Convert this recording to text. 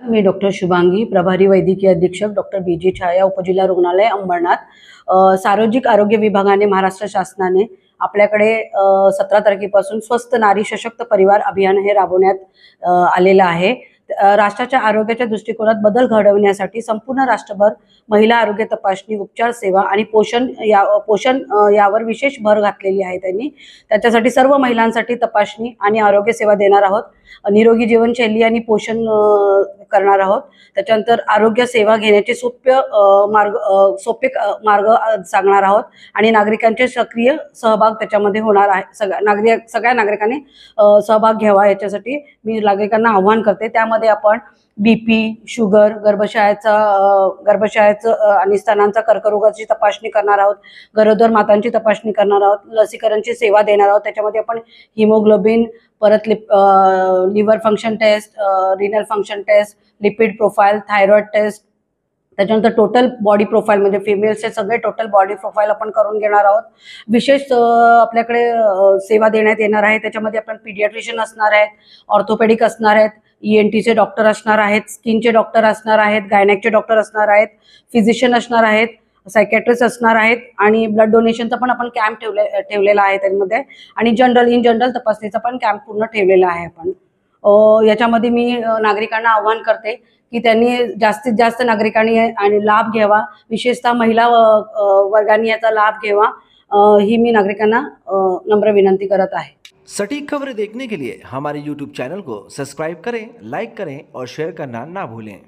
मी doctor Shubhangi, प्रभारी वैद्यकीय अधीक्षक डॉक्टर बी.जी. छाया, उपजिल्हा रुग्णालय अंबरनाथ. सार्वजनिक आरोग्य विभागाने, महाराष्ट्र शासनाने आपल्याकडे 17 तारखेपासून स्वस्थ नारी सशक्त परिवार अभियान हे राबवण्यात आलेलं आहे. राष्ट्राच्या आरोग्याच्या दृष्टिकोनात बदल घडवण्यासाठी संपूर्ण राष्ट्रभर महिला आरोग्य तपासणी, उपचार सेवा आणि पोषण यावर विशेष भर घातलेली आहे. त्यांनी त्याच्यासाठी सर्व महिलांसाठी तपासणी आणि आरोग्य सेवा देणार आहोत. निरोगी जीवनशैली आणि पोषण करणार आहोत. त्याच्यानंतर आरोग्य सेवा घेण्याचे सोपे मार्ग सांगणार आहोत आणि नागरिकांचे सक्रिय सहभाग त्याच्यामध्ये होणार आहे. सगळ्या नागरिकांनी सहभाग घ्यावा याच्यासाठी मी नागरिकांना आव्हान करते. त्यामध्ये आपण बीपी, शुगर, गर्भाशयाचं आणि स्तनांचा कर्करोगाची तपासणी करणार आहोत. गरोदर मातांची तपासणी करणार आहोत. लसीकरणची सेवा देणार आहोत. त्याच्यामध्ये आपण हिमोग्लोबिन, परत liver function test, renal function test, lipid profile, thyroid test, त्याच्यानंतर टोटल बॉडी प्रोफाईल म्हणजे फिमेल्सचे सगळे टोटल बॉडी प्रोफाईल आपण करून घेणार आहोत. विशेष आपल्याकडे सेवा देण्यात येणार आहे. त्याच्यामध्ये आपण पीडियाट्रिशियन असणार आहेत, ऑर्थोपेडिक असणार आहेत, ENTचे डॉक्टर असणार आहेत, स्किनचे डॉक्टर असणार आहेत, गायनॅकचे डॉक्टर असणार आहेत, फिजिशियन असणार आहेत, सायकॅट्रिस्ट असणार आहेत आणि ब्लड डोनेशनचा पण आपण कॅम्प ठेवलेला आहे त्यामध्ये आणि इन जनरल तपासणीचा पण कॅम्प पूर्ण ठेवलेला आहे आपण. याच्यामध्ये मी नागरिकांना आव्हान करते की त्यांनी जास्तीत जास्त नागरिकांनी आणि लाभ घ्यावा, विशेषतः महिला वर्गाने याचा लाभ घ्यावा ही मी नागरिकांना नम्र विनंती करत आहे. सटीक खबरें देखने के लिए हमारे YouTube चैनल को सब्सक्राइब करें, लाइक करें और शेयर करना ना भूलें.